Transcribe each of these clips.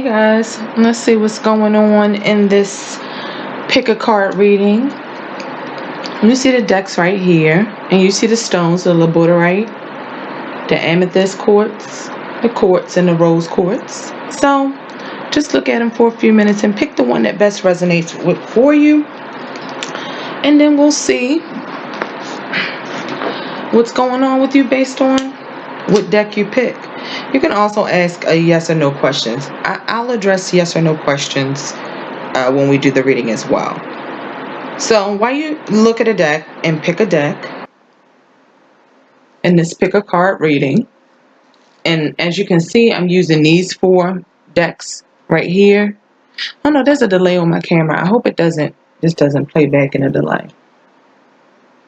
Hey guys, let's see what's going on in this pick a card reading. You see the decks right here, and you see the stones, the labradorite, the amethyst quartz, the quartz, and the rose quartz. So just look at them for a few minutes and pick the one that best resonates with for you, and then we'll see what's going on with you based on what deck you pick. You can also ask a yes or no questions. I'll address yes or no questions when we do the reading as well. So while you look at a deck and pick a deck in this pick a card reading, and as you can see, I'm using these 4 decks right here. Oh no, there's a delay on my camera. I hope this doesn't play back in a delay.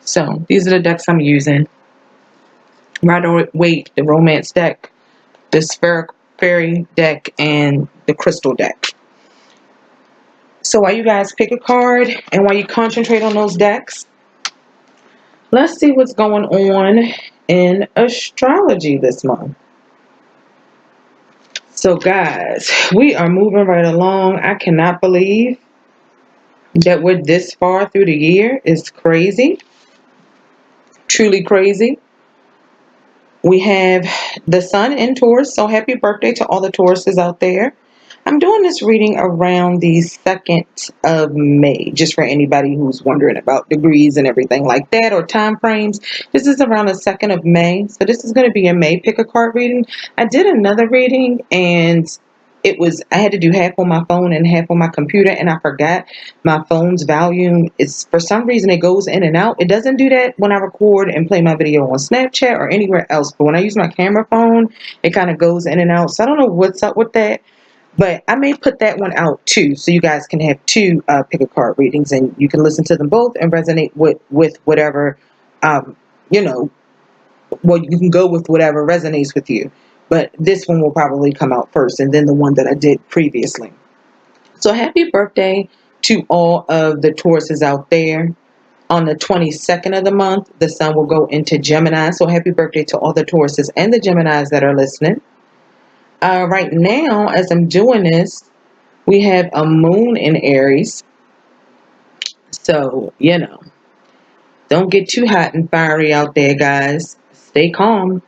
So these are the decks I'm using. Rider-Waite, the romance deck, the spherical fairy deck, and the crystal deck. So while you guys pick a card and while you concentrate on those decks, let's see what's going on in astrology this month. So guys, we are moving right along. I cannot believe that we're this far through the year. It's crazy. Truly crazy. We have the sun in Taurus, so happy birthday to all the Tauruses out there. I'm doing this reading around the 2nd of May, just for anybody who's wondering about degrees and everything like that, or time frames. This is around the 2nd of May, so this is going to be a May pick a card reading. I did another reading, and I had to do half on my phone and half on my computer, and I forgot my phone's volume. It's, for some reason, it goes in and out. It doesn't do that when I record and play my video on Snapchat or anywhere else, but when I use my camera phone, it kind of goes in and out. So I don't know what's up with that, but I may put that one out too, so you guys can have 2 pick a card readings, and you can listen to them both and resonate with whatever, well, you can go with whatever resonates with you. But this one will probably come out first, and then the one that I did previously. So happy birthday to all of the Tauruses out there. On the 22nd of the month, the sun will go into Gemini. So happy birthday to all the Tauruses and the Geminis that are listening. Right now, as I'm doing this, we have a moon in Aries. So, don't get too hot and fiery out there, guys. Stay calm.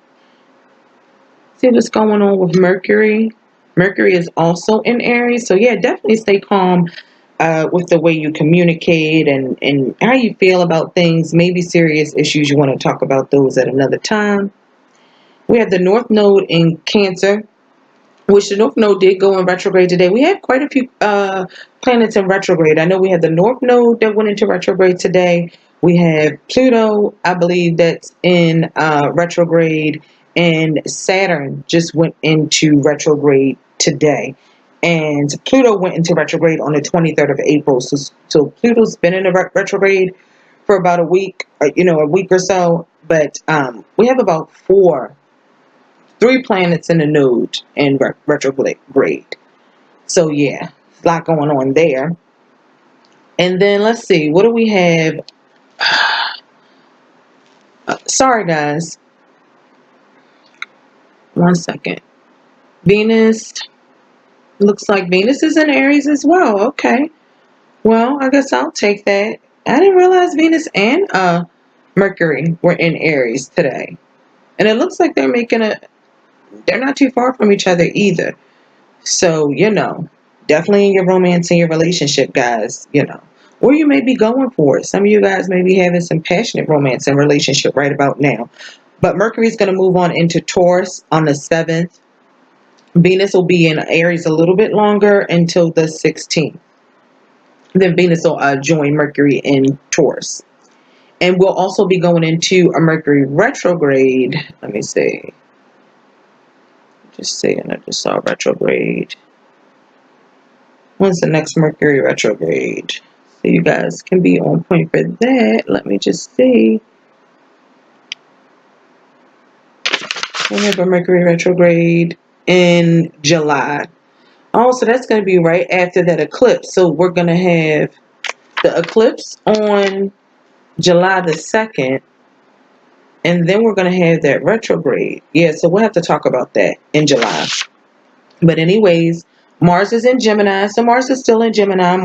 See what's going on with Mercury. Mercury is also in Aries, so yeah, definitely stay calm with the way you communicate and how you feel about things. Maybe serious issues, you want to talk about those at another time. We have the North Node in Cancer, which the North Node did go in retrograde today. We have quite a few planets in retrograde. I know we had the North Node that went into retrograde today. We have Pluto, I believe, that's in retrograde. And Saturn just went into retrograde today. And Pluto went into retrograde on the 23rd of April. So Pluto's been in a retrograde for about a week, a week or so. But we have about 3 planets in the node in retrograde. So yeah, a lot going on there. And then let's see, what do we have? Sorry guys. 1 second. Venus. Looks like Venus is in Aries as well. Okay. Well, I guess I'll take that. I didn't realize Venus and Mercury were in Aries today. And it looks like they're not too far from each other either. So, definitely in your romance and your relationship, guys, or you may be going for it. Some of you guys may be having some passionate romance and relationship right about now. But Mercury is going to move on into Taurus on the 7th. Venus will be in Aries a little bit longer until the 16th. Then Venus will join Mercury in Taurus. And we'll also be going into a Mercury retrograde. Let me see. Just saying, I just saw retrograde. When's the next Mercury retrograde? So you guys can be on point for that. Let me just see. We have a Mercury retrograde in July. Oh, so that's going to be right after that eclipse. So we're going to have the eclipse on July the 2nd. And then we're going to have that retrograde. Yeah, so we'll have to talk about that in July. But anyways, Mars is in Gemini, so Mars is still in Gemini.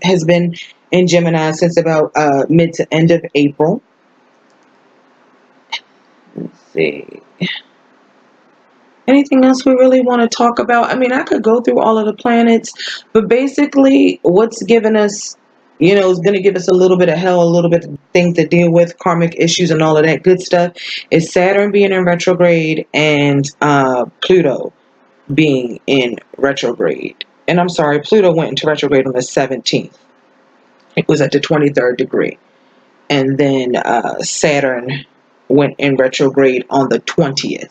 Has been in Gemini since about mid to end of April. Let's see. Anything else we really want to talk about? I mean, I could go through all of the planets, but basically what's given us, is going to give us a little bit of hell, a little bit of things to deal with, karmic issues and all of that good stuff, is Saturn being in retrograde and Pluto being in retrograde. And I'm sorry, Pluto went into retrograde on the 17th. It was at the 23rd degree. And then Saturn went in retrograde on the 20th.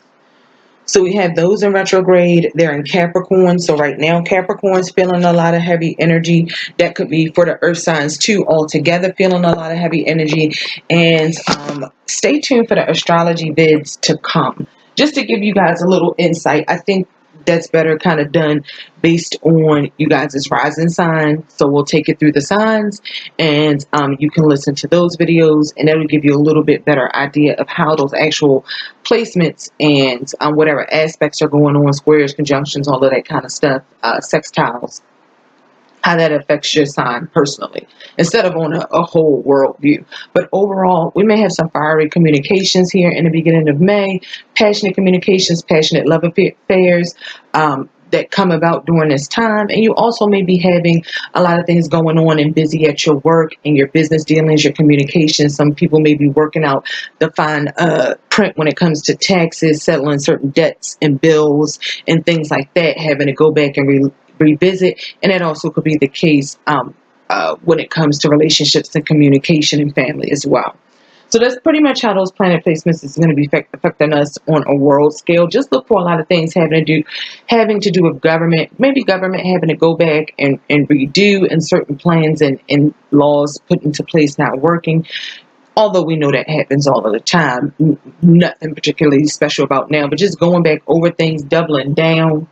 So we have those in retrograde. They're in Capricorn. So right now, Capricorn's feeling a lot of heavy energy. That could be for the earth signs too, altogether feeling a lot of heavy energy. And stay tuned for the astrology vids to come. Just to give you guys a little insight, I think that's better kind of done based on you guys' rising sign. So we'll take it through the signs, and you can listen to those videos, and that'll give you a little bit better idea of how those actual placements and whatever aspects are going on, squares, conjunctions, all of that kind of stuff, sextiles, how that affects your sign personally, instead of on a whole world view. But overall, we may have some fiery communications here in the beginning of May, passionate communications, passionate love affairs that come about during this time. And you also may be having a lot of things going on and busy at your work and your business dealings, your communications. Some people may be working out the fine print when it comes to taxes, settling certain debts and bills and things like that, having to go back and revisit. And that also could be the case when it comes to relationships and communication and family as well. So that's pretty much how those planet placements is going to be affecting us on a world scale. Just look for a lot of things having to do with government, maybe government having to go back and redo, and certain plans and laws put into place not working. Although we know that happens all of the time, nothing particularly special about now, but just going back over things, doubling down.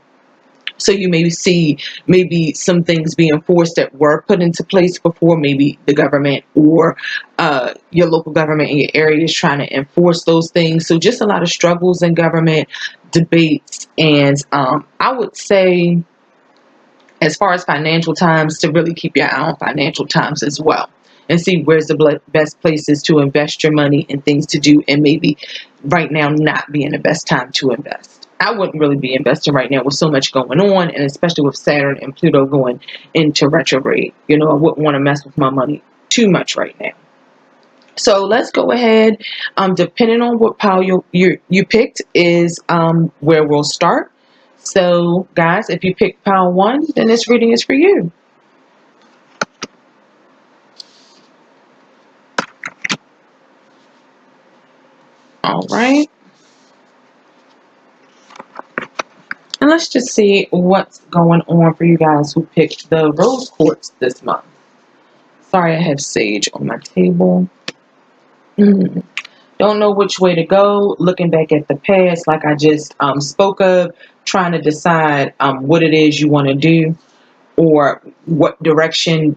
So you may see maybe some things being forced that were put into place before, maybe the government or your local government in your area is trying to enforce those things. So just a lot of struggles in government, debates, and I would say, as far as financial times, to really keep your eye on financial times as well, and see where's the best places to invest your money and things to do, and maybe right now not being the best time to invest. I wouldn't really be investing right now with so much going on, and especially with Saturn and Pluto going into retrograde. I wouldn't want to mess with my money too much right now. So let's go ahead. Depending on what pile you picked is where we'll start. So guys, if you picked pile 1, then this reading is for you. All right. And let's just see what's going on for you guys who picked the rose quartz this month. Sorry, I have sage on my table. Don't know which way to go. Looking back at the past, like I just spoke of, trying to decide what it is you want to do, or what direction,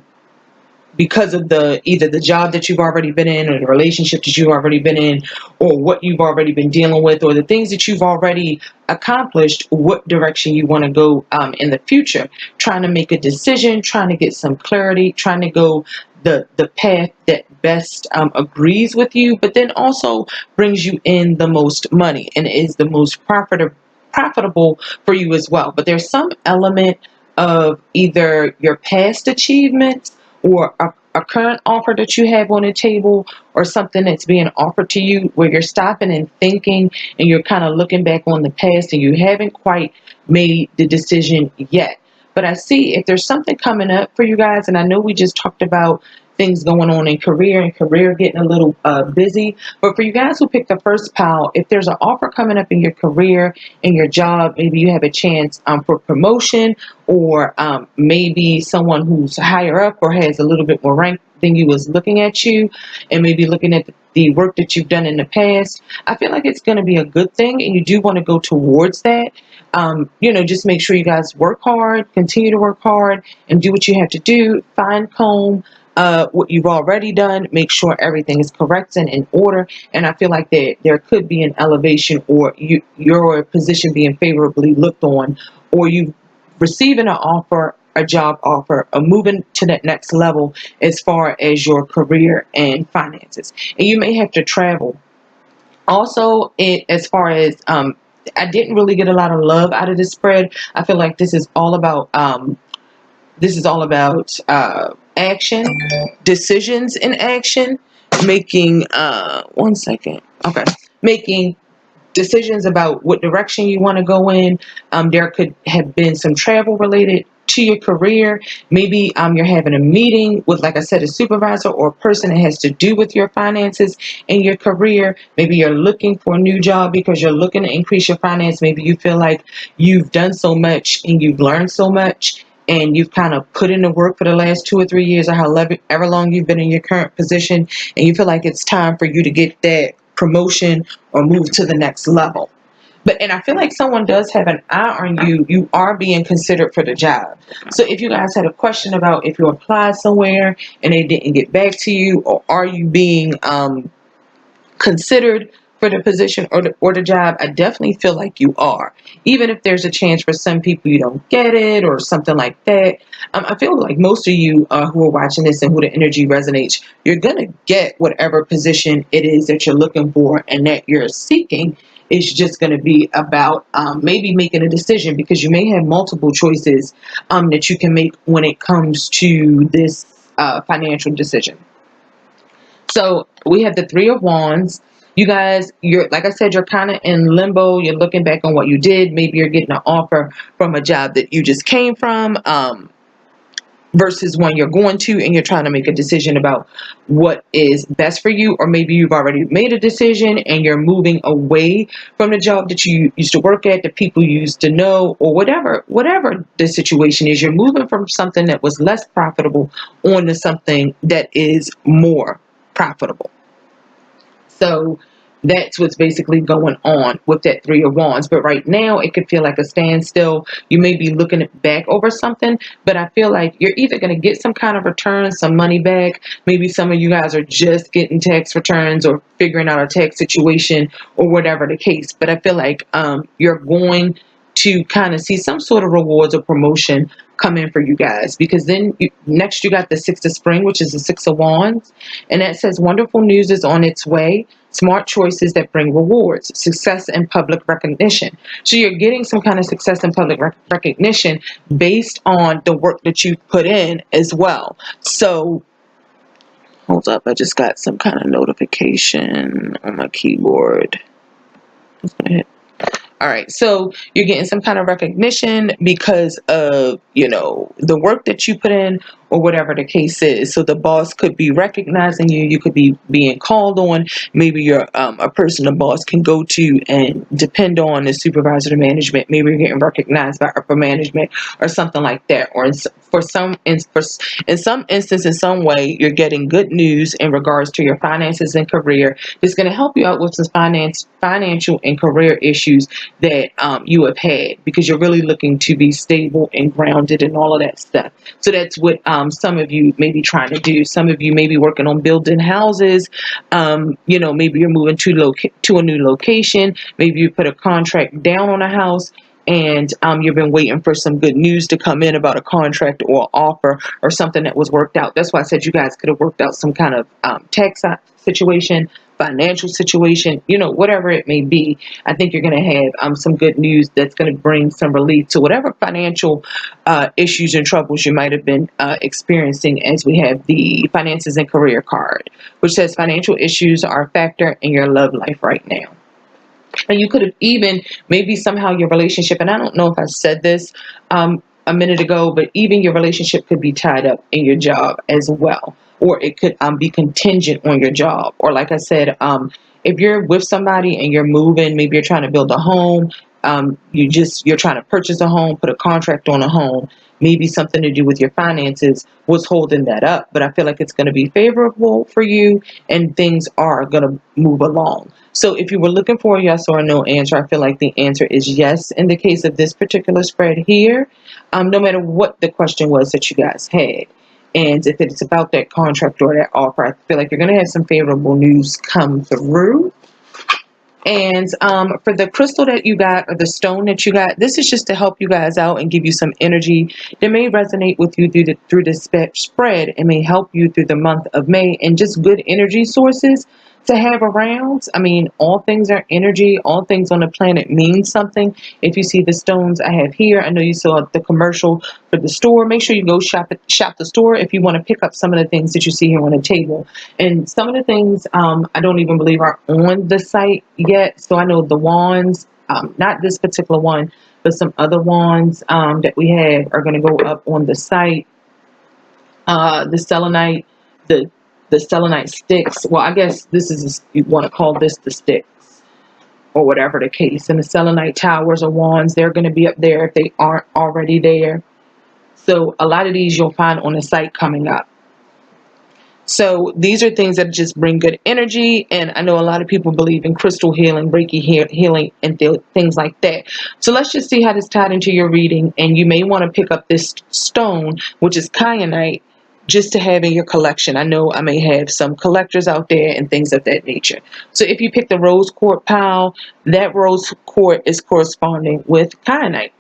because of either the job that you've already been in, or the relationship that you've already been in, or what you've already been dealing with, or the things that you've already accomplished, what direction you want to go in the future. Trying to make a decision, trying to get some clarity, trying to go the path that best agrees with you, but then also brings you in the most money and is the most profitable for you as well. But there's some element of either your past achievements, or a current offer that you have on the table, or something that's being offered to you where you're stopping and thinking, and you're kind of looking back on the past and you haven't quite made the decision yet. But I see if there's something coming up for you guys, and I know we just talked about things going on in career, and career getting a little busy. But for you guys who picked the first pile, if there's an offer coming up in your career, in your job, maybe you have a chance for promotion, or maybe someone who's higher up or has a little bit more rank than you was looking at you, and maybe looking at the work that you've done in the past. I feel like it's going to be a good thing, and you do want to go towards that. Just make sure you guys work hard, continue to work hard, and do what you have to do. Fine comb what you've already done, make sure everything is correct and in order. And I feel like there could be an elevation, or your position being favorably looked on, or you've receiving an offer, a job offer, or moving to that next level as far as your career and finances. And you may have to travel. Also, as far as I didn't really get a lot of love out of this spread. I feel like this is all about action, decisions in action, making one second. Okay, making decisions about what direction you want to go in. There could have been some travel related to your career. Maybe you're having a meeting with, like I said, a supervisor or a person that has to do with your finances and your career. Maybe you're looking for a new job because you're looking to increase your finance. Maybe you feel like you've done so much and you've learned so much and you've kind of put in the work for the last 2 or 3 years or however long you've been in your current position, and you feel like it's time for you to get that promotion or move to the next level. And I feel like someone does have an eye on you. You are being considered for the job. So if you guys had a question about if you applied somewhere and they didn't get back to you, or are you being considered for the position or the job, I definitely feel like you are. Even if there's a chance for some people you don't get it or something like that, I feel like most of you who are watching this and who the energy resonates, you're going to get whatever position it is that you're looking for and that you're seeking. It's just going to be about maybe making a decision, because you may have multiple choices that you can make when it comes to this financial decision. So we have the Three of Wands. You guys, you're, like I said, you're kind of in limbo. You're looking back on what you did. Maybe you're getting an offer from a job that you just came from, versus one you're going to, and you're trying to make a decision about what is best for you. Or maybe you've already made a decision and you're moving away from the job that you used to work at, the people you used to know, or whatever the situation is. You're moving from something that was less profitable on to something that is more profitable. So that's what's basically going on with that Three of Wands. But right now, it could feel like a standstill. You may be looking back over something, but I feel like you're either going to get some kind of return, some money back. Maybe some of you guys are just getting tax returns or figuring out a tax situation or whatever the case. But I feel like you're going to kind of see some sort of rewards or promotion come in for you guys, because then next you got the Six of Spring, which is the Six of Wands, and that says wonderful news is on its way, smart choices that bring rewards, success and public recognition. So you're getting some kind of success and public recognition based on the work that you put in as well. So hold up, I just got some kind of notification on my keyboard. Just gonna hit. All right, so you're getting some kind of recognition because of, the work that you put in or whatever the case is. So the boss could be recognizing you. You could be being called on. Maybe you're a person the boss can go to and depend on, the supervisor, the management. Maybe you're getting recognized by upper management or something like that. Or in some instance, in some way, you're getting good news in regards to your finances and career. It's going to help you out with some financial and career issues that you have had, because you're really looking to be stable and grounded and all of that stuff. So that's what some of you may be trying to do. Some of you may be working on building houses. Maybe you're moving to a new location. Maybe you put a contract down on a house, and you've been waiting for some good news to come in about a contract or offer or something that was worked out. That's why I said you guys could have worked out some kind of tax situation, financial situation, whatever it may be. I think you're going to have some good news that's going to bring some relief to whatever financial issues and troubles you might have been experiencing, as we have the finances and career card, which says financial issues are a factor in your love life right now. And you could have even, maybe somehow your relationship, and I don't know if I said this a minute ago, but even your relationship could be tied up in your job as well. Or it could be contingent on your job. Or like I said, if you're with somebody and you're moving, maybe you're trying to build a home, you're trying to purchase a home, put a contract on a home, maybe something to do with your finances was holding that up. But I feel like it's going to be favorable for you and things are going to move along. So if you were looking for a yes or a no answer, I feel like the answer is yes in the case of this particular spread here, no matter what the question was that you guys had. And if it's about that contract or that offer, I feel like you're going to have some favorable news come through. And for the crystal that you got, or the stone that you got, this is just to help you guys out and give you some energy that may resonate with you through the spread, and may help you through the month of May, and just good energy sources to have around. I mean, all things are energy. All things on the planet mean something. If you see the stones I have here, I know you saw the commercial for the store. Make sure you go shop the store if you want to pick up some of the things that you see here on the table. And some of the things I don't even believe are on the site yet. So I know the wands, not this particular one, but some other wands that we have are going to go up on the site. The selenite, the selenite sticks. Well, I guess this is, you want to call this the sticks, or whatever the case. And the selenite towers or wands, they're going to be up there if they aren't already there. So a lot of these you'll find on the site coming up. So these are things that just bring good energy. And I know a lot of people believe in crystal healing, Reiki healing, and things like that. So let's just see how this tied into your reading. And you may want to pick up this stone, which is kyanite, just to have in your collection. I know I may have some collectors out there and things of that nature. So if you pick the rose quartz pile, that rose quartz is corresponding with kyanite.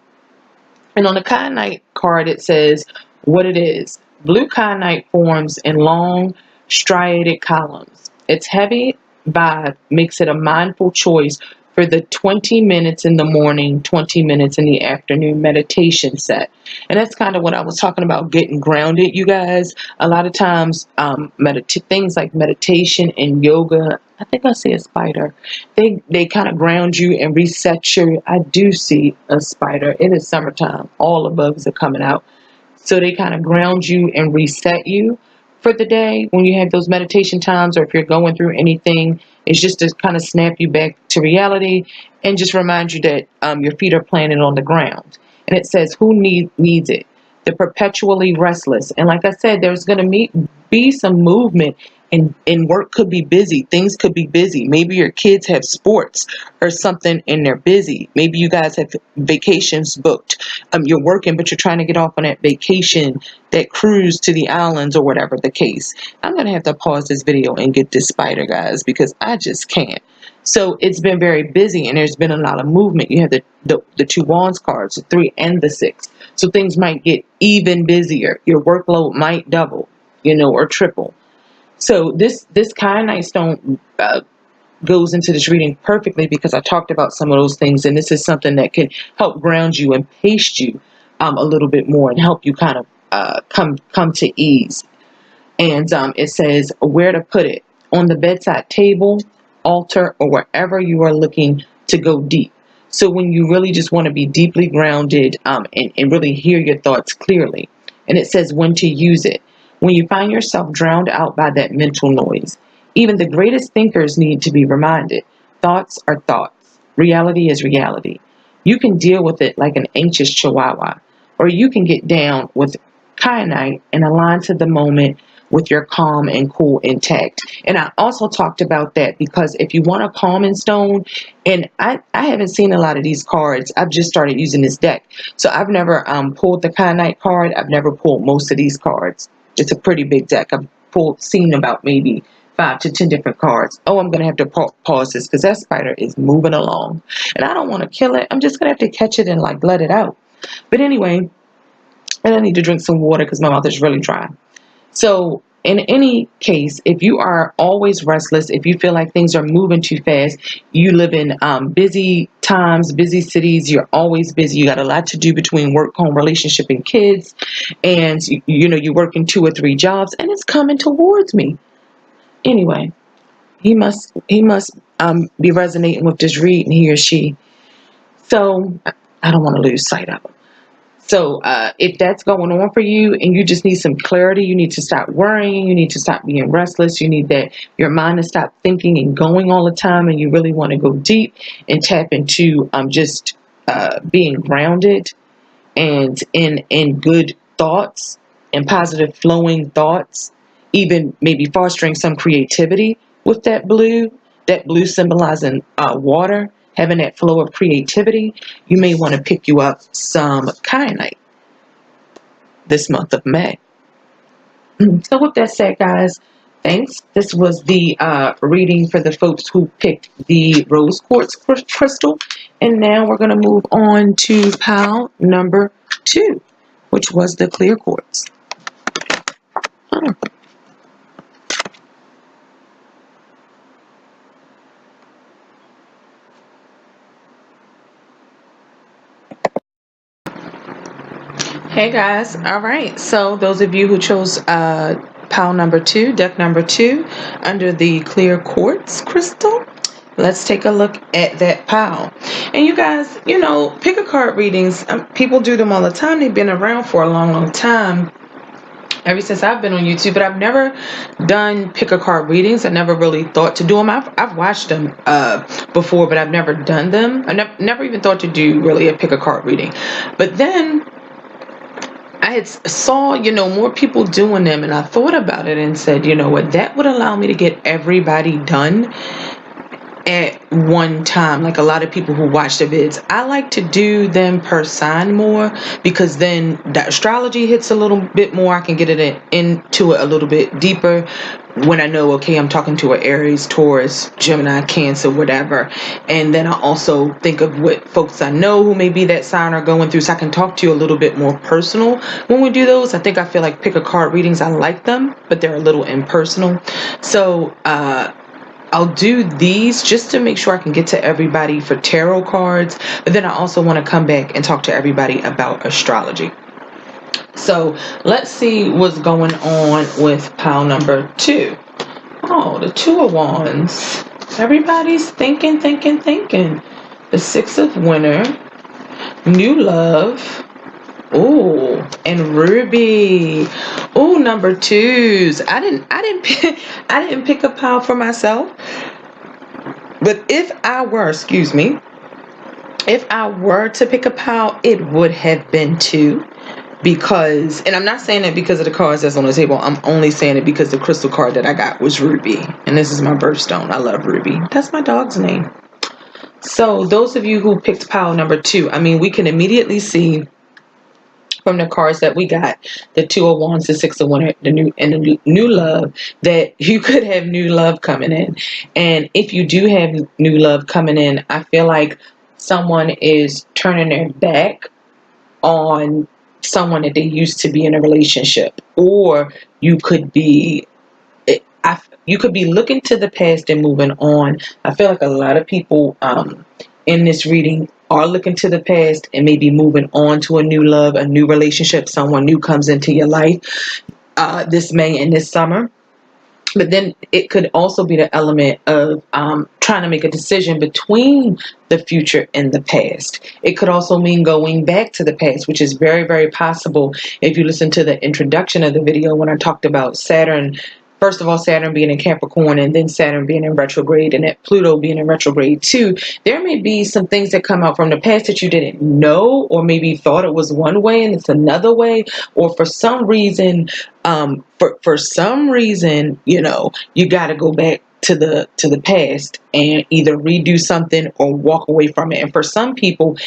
And on the kyanite card, it says what it is. Blue kyanite forms in long, striated columns. Its heavy vibe makes it a mindful choice for the 20 minutes in the morning, 20 minutes in the afternoon meditation set. And that's kind of what I was talking about, getting grounded, you guys. A lot of times, things like meditation and yoga, I think I see a spider. They kind of ground you and reset you. I do see a spider. It is summertime. All the bugs are coming out. So they kind of ground you and reset you for the day when you have those meditation times, or if you're going through anything. It's just to kind of snap you back to reality and just remind you that your feet are planted on the ground. And it says, who needs it? The perpetually restless. And like I said, there's going to be some movement, and work could be busy. Things could be busy. Maybe your kids have sports or something and they're busy. Maybe you guys have vacations booked. You're working, but you're trying to get off on that vacation, that cruise to the islands, or whatever the case. I'm going to have to pause this video and get this spider, guys, because I just can't. So it's been very busy, and there's been a lot of movement. You have the two wands cards, the 3 and the 6. So things might get even busier. Your workload might double, or triple. So this kyanite stone goes into this reading perfectly, because I talked about some of those things, and this is something that can help ground you and pace you a little bit more, and help you kind of come to ease. And it says where to put it: on the bedside table, altar, or wherever you are looking to go deep. So when you really just want to be deeply grounded and really hear your thoughts clearly. And it says when to use it: when you find yourself drowned out by that mental noise. Even the greatest thinkers need to be reminded. Thoughts are thoughts. Reality is reality. You can deal with it like an anxious chihuahua, or you can get down with kyanite and align to the moment with your calm and cool intact. And I also talked about that, because if you want a calming stone, and I haven't seen a lot of these cards. I've just started using this deck. So I've never pulled the kyanite card. I've never pulled most of these cards. It's a pretty big deck. I've seen about maybe 5 to 10 different cards. Oh, I'm going to have to pause this, because that spider is moving along. And I don't want to kill it. I'm just going to have to catch it and let it out. But anyway, and I need to drink some water because my mouth is really dry. So in any case, if you are always restless, if you feel like things are moving too fast, you live in busy times, busy cities, you're always busy, you got a lot to do between work, home, relationship, and kids, and you're working 2 or 3 jobs, and it's coming towards me. Anyway, he must be resonating with this reading, he or she. So I don't want to lose sight of him. So if that's going on for you and you just need some clarity, you need to stop worrying, you need to stop being restless, you need your mind to stop thinking and going all the time, and you really want to go deep and tap into just being grounded and in good thoughts and positive flowing thoughts, even maybe fostering some creativity with that blue symbolizing water, having that flow of creativity. You may want to pick you up some kyanite this month of May. So with that said, guys, Thanks. This was the reading for the folks who picked the rose quartz crystal. And now we're going to move on to pile number 2, which was the clear quartz. Huh. Hey guys. All right. So those of you who chose pile number 2, deck number 2, under the clear quartz crystal, let's take a look at that pile. And you guys, pick a card readings. People do them all the time. They've been around for a long, long time. Ever since I've been on YouTube, but I've never done pick a card readings. I never really thought to do them. I've watched them before, but I've never done them. I never even thought to do really a pick a card reading. But then I had saw, more people doing them, and I thought about it and said, you know what, that would allow me to get everybody done at one time. Like a lot of people who watch the vids, I like to do them per sign more, because then the astrology hits a little bit more. I can get it into it a little bit deeper when I know, okay, I'm talking to an Aries, Taurus, Gemini, Cancer, whatever. And then I also think of what folks I know who may be that sign are going through, so I can talk to you a little bit more personal when we do those. I feel like pick a card readings, I like them, but they're a little impersonal. So I'll do these just to make sure I can get to everybody for tarot cards, but then I also want to come back and talk to everybody about astrology. So let's see what's going on with pile number 2. Oh, the 2 of Wands. Everybody's thinking. The 6 of Winter, new love. Ooh, and Ruby. Ooh, number 2s. I didn't pick a pile for myself. But if I were to pick a pile, it would have been 2. Because, and I'm not saying it because of the cards that's on the table. I'm only saying it because the crystal card that I got was Ruby. And this is my birthstone. I love Ruby. That's my dog's name. So those of you who picked pile number 2, we can immediately see from the cards that we got, the 2 of Wands, the 6 of Winter, the new love, that you could have new love coming in. And if you do have new love coming in, I feel like someone is turning their back on someone that they used to be in a relationship, or you could be looking to the past and moving on. I feel like a lot of people in this reading are looking to the past and maybe moving on to a new love, a new relationship. Someone new comes into your life this May and this summer. But then it could also be the element of trying to make a decision between the future and the past. It could also mean going back to the past, which is very, very possible. If you listen to the introduction of the video when I talked about Saturn, first of all, Saturn being in Capricorn, and then Saturn being in retrograde, and that Pluto being in retrograde too, there may be some things that come out from the past that you didn't know, or maybe thought it was one way and it's another way, or for some reason, for some reason, you got to go back to the past and either redo something or walk away from it. And for some people,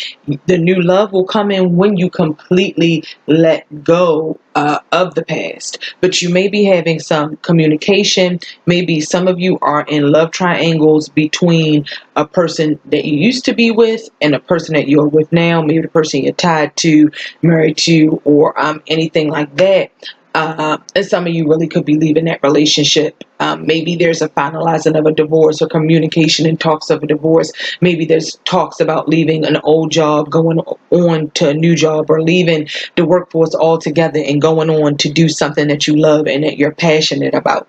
the new love will come in when you completely let go of the past. But you may be having some communication. Maybe some of you are in love triangles between a person that you used to be with and a person that you're with now. Maybe the person you're tied to, married to, or anything like that. And some of you really could be leaving that relationship. Maybe there's a finalizing of a divorce, or communication and talks of a divorce. Maybe there's talks about leaving an old job, going on to a new job, or leaving the workforce altogether and going on to do something that you love and that you're passionate about.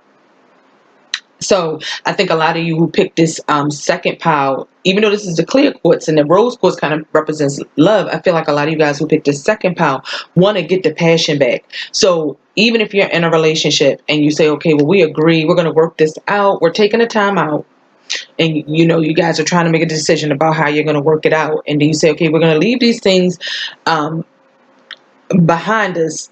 So I think a lot of you who picked this second pile, even though this is the clear quartz and the rose quartz kind of represents love, I feel like a lot of you guys who picked this second pile want to get the passion back. So even if you're in a relationship and you say, okay, well, we agree, we're going to work this out, we're taking a time out, and you guys are trying to make a decision about how you're going to work it out, and then you say, okay, we're going to leave these things behind us,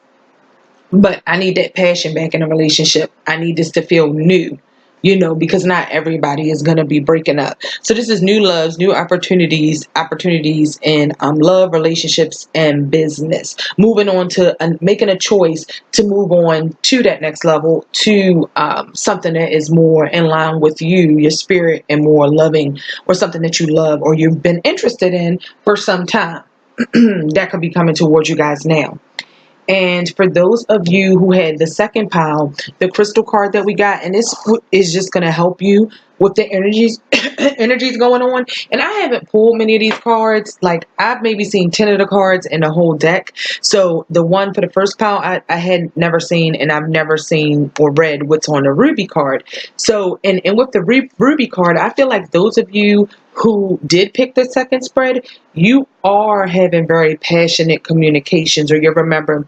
but I need that passion back in a relationship. I need this to feel new. you know, because not everybody is going to be breaking up. So this is new loves, new opportunities in love, relationships, and business. Moving on to making a choice to move on to that next level, to something that is more in line with you, your spirit, and more loving, or something that you love or you've been interested in for some time. That could be coming towards you guys now. And for those of you who had the second pile, the crystal card that we got, and this is just going to help you with the energies energies going on. And I haven't pulled many of these cards. Like, I've maybe seen 10 of the cards in the whole deck. So the one for the first pile, I had never seen, and I've never seen or read what's on the ruby card. So, and with the ruby card, I feel like those of you who did pick the second spread, you are having very passionate communications, or you remember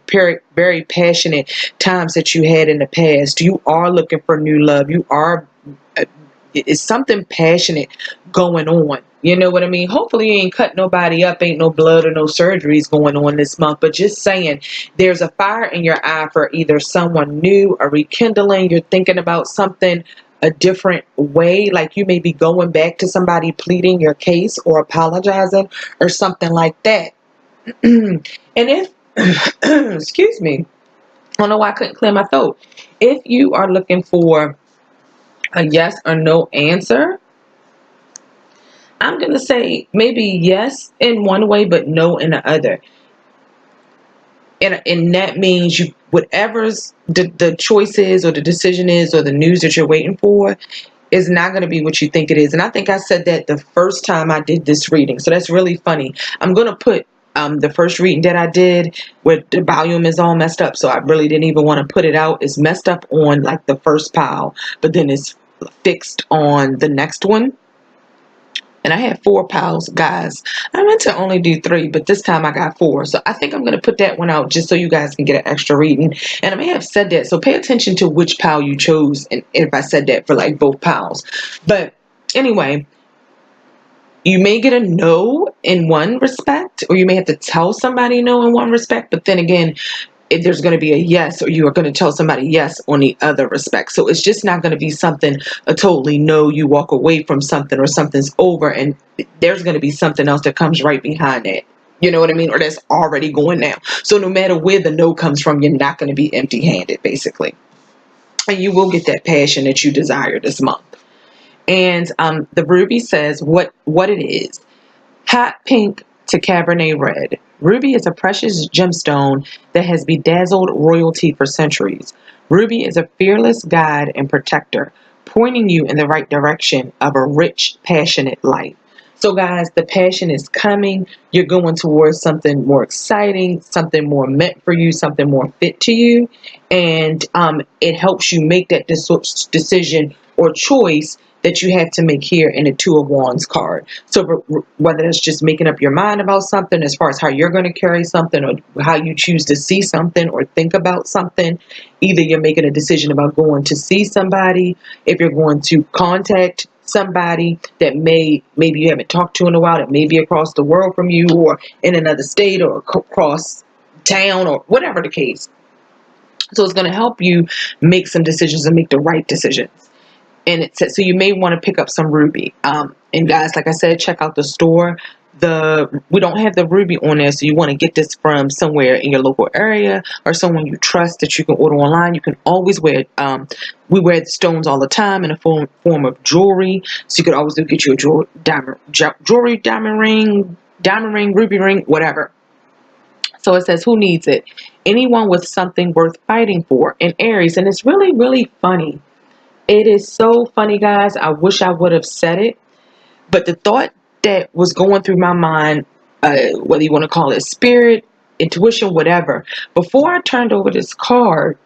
very passionate times that you had in the past. You are looking for new love. You are, it's something passionate going on. You know what I mean? Hopefully you ain't cut nobody up, ain't no blood or no surgeries going on this month, but just saying, there's a fire in your eye for either someone new, a rekindling, you're thinking about something a different way, like you may be going back to somebody pleading your case or apologizing or something like that. And if, excuse me, I don't know why I couldn't clear my throat. If you are looking for a yes or no answer, I'm going to say maybe yes in one way, but no in the other. And that means you, whatever's the choice is or the decision is or the news that you're waiting for is not going to be what you think it is. And I think I said that the first time I did this reading. So that's really funny. I'm going to put the first reading that I did where the volume is all messed up. So I really didn't even want to put it out. It's messed up on like the first pile, but then it's fixed on the next one. And I had 4 piles, guys. I meant to only do 3, but this time I got 4. So I think I'm going to put that one out just so you guys can get an extra reading. And I may have said that. So pay attention to which pile you chose, and if I said that for like both piles. But anyway, you may get a no in one respect, or you may have to tell somebody no in one respect. But then again, if there's going to be a yes, or you are going to tell somebody yes on the other respect. So it's just not going to be something a totally no, you walk away from something or something's over, and there's going to be something else that comes right behind that. You know what I mean? Or that's already going now. So no matter where the no comes from, you're not going to be empty-handed, basically. And you will get that passion that you desire this month. And the ruby says what it is. Hot pink to Cabernet red. Ruby is a precious gemstone that has bedazzled royalty for centuries. Ruby is a fearless guide and protector, pointing you in the right direction of a rich, passionate life. So guys, the passion is coming. You're going towards something more exciting, something more meant for you, something more fit to you. And it helps you make that decision or choice that you have to make here in the 2 of Wands card. So whether it's just making up your mind about something as far as how you're going to carry something, or how you choose to see something or think about something, either you're making a decision about going to see somebody, if you're going to contact somebody that maybe you haven't talked to in a while, that may be across the world from you, or in another state, or across town, or whatever the case. So it's going to help you make some decisions and make the right decisions. And it says, so you may want to pick up some ruby. And guys, like I said, check out the store. We don't have the ruby on there, so you want to get this from somewhere in your local area, or someone you trust that you can order online. You can always wear we wear the stones all the time in a form of jewelry. So you could always get you a diamond ring, ruby ring, whatever. So it says, who needs it? Anyone with something worth fighting for. In Aries. And it's really, really funny. It is so funny, guys. I wish I would have said it. But the thought that was going through my mind, whether you want to call it spirit, intuition, whatever, before I turned over this card,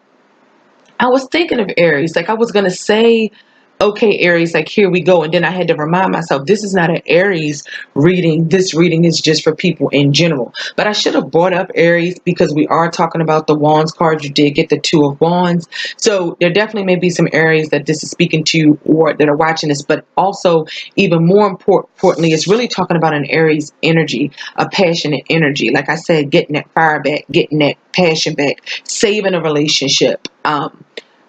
I was thinking of Aries. Like, I was going to say, okay, Aries, like, here we go. And then I had to remind myself, this is not an Aries reading. This reading is just for people in general. But I should have brought up Aries, because we are talking about the Wands card. You did get the 2 of Wands. So there definitely may be some Aries that this is speaking to, or that are watching this. But also, even more importantly, it's really talking about an Aries energy, a passionate energy. Like I said, getting that fire back, getting that passion back, saving a relationship,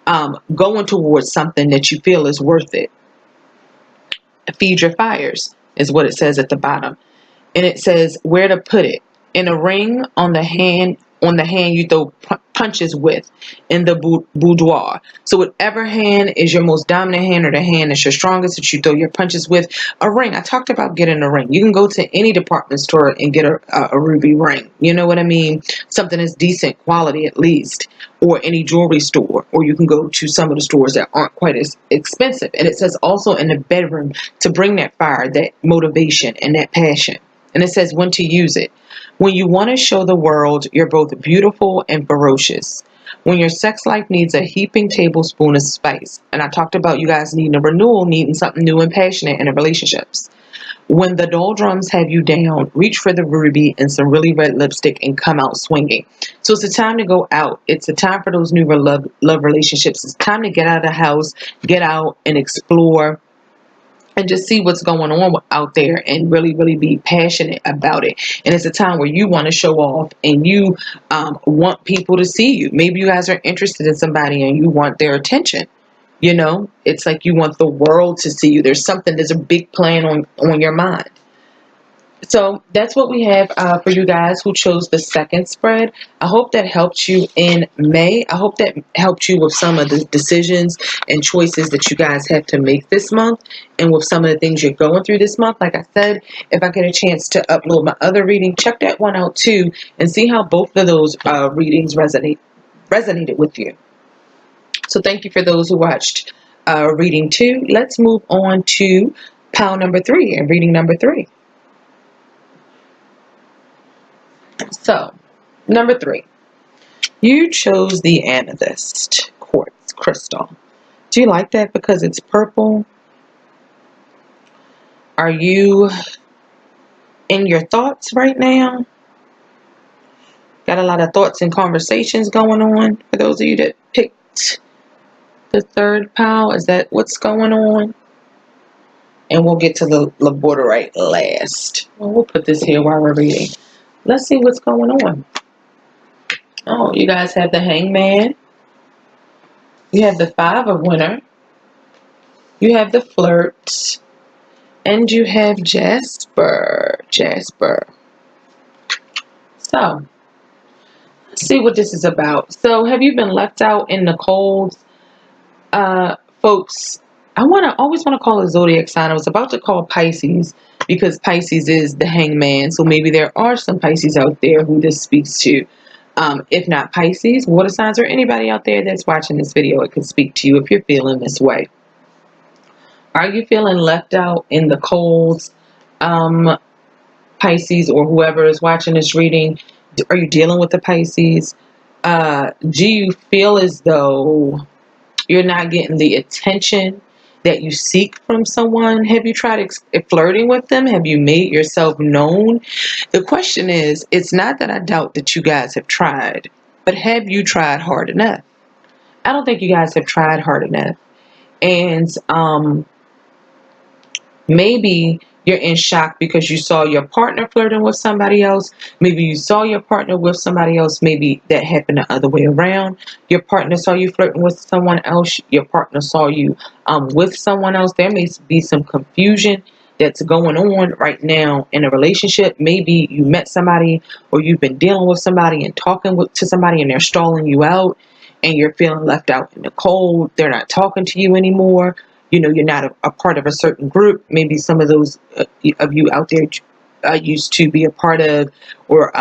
going towards something that you feel is worth it. Feed your fires is what it says at the bottom. And it says where to put it. In a ring on the hand you throw punches with in the boudoir. So whatever hand is your most dominant hand, or the hand that's your strongest that you throw your punches with, a ring. I talked about getting a ring. You can go to any department store and get a ruby ring. You know what I mean? Something that's decent quality at least. Or any jewelry store. Or you can go to some of the stores that aren't quite as expensive. And it says also in the bedroom to bring that fire, that motivation, and that passion. And it says when to use it. When you want to show the world you're both beautiful and ferocious. When your sex life needs a heaping tablespoon of spice. And I talked about you guys needing a renewal, needing something new and passionate in the relationships. When the doldrums have you down, reach for the ruby and some really red lipstick and come out swinging. So it's a time to go out. It's a time for those new love relationships. It's time to get out of the house, get out and explore, and just see what's going on out there and really, really be passionate about it. And it's a time where you want to show off and you want people to see you. Maybe you guys are interested in somebody and you want their attention. You know, it's like you want the world to see you. There's a big plan on your mind. So that's what we have for you guys who chose the second spread. I hope that helped you in May. I hope that helped you with some of the decisions and choices that you guys have to make this month, and with some of the things you're going through this month. Like I said, if I get a chance to upload my other reading, check that one out too and see how both of those readings resonated with you. So thank you for those who watched reading 2. Let's move on to pile number 3 and reading number 3. So, number 3, you chose the amethyst quartz crystal. Do you like that because it's purple? Are you in your thoughts right now? Got a lot of thoughts and conversations going on for those of you that picked the third pile. Is that what's going on? And we'll get to the labradorite last. Well, we'll put this here while we're reading. Let's see what's going on. Oh, you guys have the Hangman. You have the 5 of Winter. You have the Flirt. And you have Jasper. So, let's see what this is about. So, have you been left out in the cold? Folks, I always want to call a zodiac sign. I was about to call Pisces because Pisces is the Hangman. So maybe there are some Pisces out there who this speaks to. If not Pisces, water signs, or anybody out there that's watching this video, it could speak to you if you're feeling this way. Are you feeling left out in the cold, Pisces, or whoever is watching this reading? Are you dealing with the Pisces? Do you feel as though you're not getting the attention that you seek from someone? Have you tried flirting with them? Have you made yourself known? The question is, it's not that I doubt that you guys have tried, but have you tried hard enough? I don't think you guys have tried hard enough. And maybe you're in shock because you saw your partner flirting with somebody else. Maybe you saw your partner with somebody else. Maybe that happened the other way around. Your partner saw you flirting with someone else. Your partner saw you with someone else. There may be some confusion that's going on right now in a relationship. Maybe you met somebody, or you've been dealing with somebody and talking to somebody, and they're stalling you out, and you're feeling left out in the cold. They're not talking to you anymore. You know, you're not a part of a certain group. Maybe some of those of you out there used to be a part of, or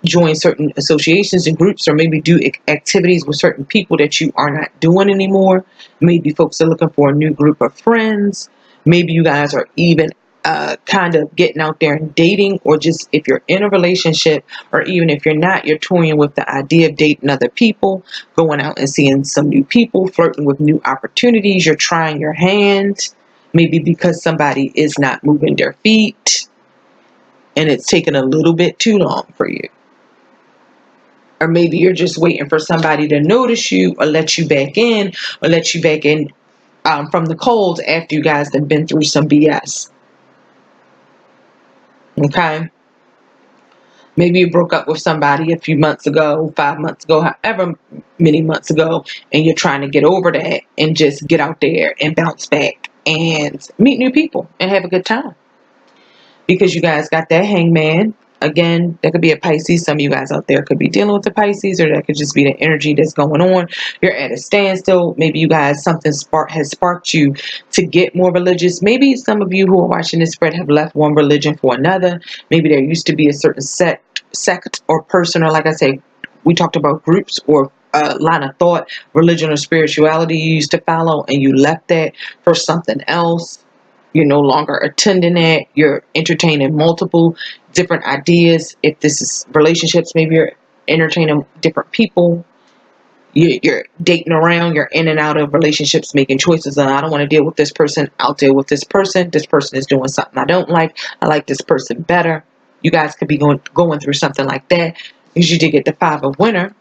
join certain associations and groups, or maybe do activities with certain people that you are not doing anymore. Maybe folks are looking for a new group of friends. Maybe you guys are even kind of getting out there and dating, or just if you're in a relationship, or even if you're not, you're toying with the idea of dating other people, going out and seeing some new people, flirting with new opportunities. You're trying your hand, maybe because somebody is not moving their feet and it's taken a little bit too long for you. Or maybe you're just waiting for somebody to notice you, or let you back in, from the cold after you guys have been through some BS. Okay. Maybe you broke up with somebody a few months ago, 5 months ago, however many months ago, and you're trying to get over that and just get out there and bounce back and meet new people and have a good time. Because you guys got that hangman. Again, that could be a Pisces. Some of you guys out there could be dealing with the Pisces, or that could just be the energy that's going on. You're at a standstill. Maybe you guys, something has sparked you to get more religious. Maybe some of you who are watching this spread have left one religion for another. Maybe there used to be a certain sect or person, or like I say, we talked about groups or line of thought, religion or spirituality you used to follow, and you left that for something else. You're no longer attending it. You're entertaining multiple different ideas. If this is relationships, maybe you're entertaining different people. You're dating around. You're in and out of relationships, making choices. And I don't want to deal with this person. I'll deal with this person. This person is doing something I don't like. I like this person better. You guys could be going through something like that, because you did get the Five of Winter.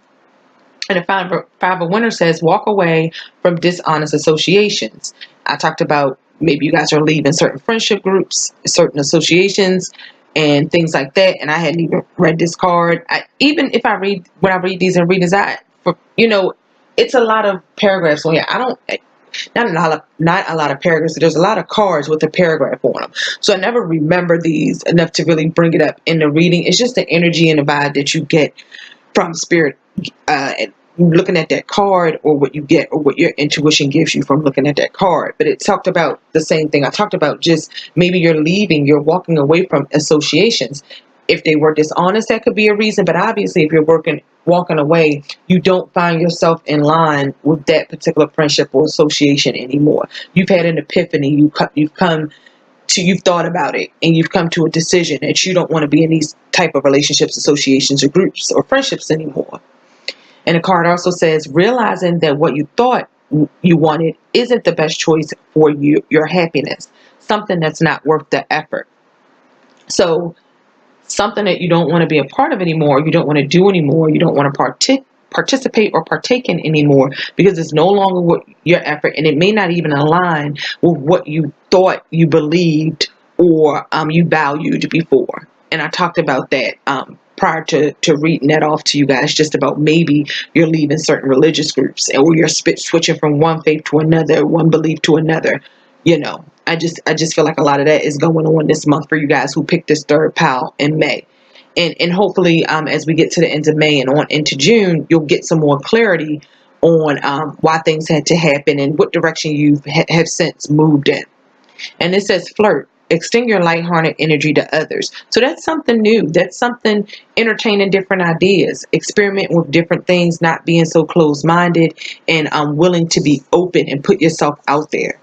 And the five of Winter says, walk away from dishonest associations. I talked about maybe you guys are leaving certain friendship groups, certain associations, and things like that. And I hadn't even read this card. Even if when I read these and readings, it's a lot of paragraphs on here. Not a lot of paragraphs. There's a lot of cards with a paragraph on them. So I never remember these enough to really bring it up in the reading. It's just the energy and the vibe that you get from spirit, looking at that card, or what you get, or what your intuition gives you from looking at that card. But it talked about the same thing I talked about. Just maybe you're walking away from associations. If they were dishonest, that could be a reason. But obviously, if you're walking away, you don't find yourself in line with that particular friendship or association anymore. You've had an epiphany. You've thought about it, and you've come to a decision that you don't want to be in these type of relationships, associations, or groups or friendships anymore. And the card also says, realizing that what you thought you wanted isn't the best choice for your happiness. Something that's not worth the effort. So something that you don't want to be a part of anymore, you don't want to do anymore, you don't want to participate or partake in anymore, because it's no longer what your effort, and it may not even align with what you thought you believed or you valued before. And I talked about that prior to reading that off to you guys, just about maybe you're leaving certain religious groups, or you're switching from one faith to another, one belief to another. I just feel like a lot of that is going on this month for you guys who picked this third pile in May. And hopefully, as we get to the end of May and on into June, you'll get some more clarity on why things had to happen and what direction you have since moved in. And it says, flirt. Extend your lighthearted energy to others. So that's something new. That's something entertaining different ideas. Experiment with different things, not being so closed-minded, and willing to be open and put yourself out there.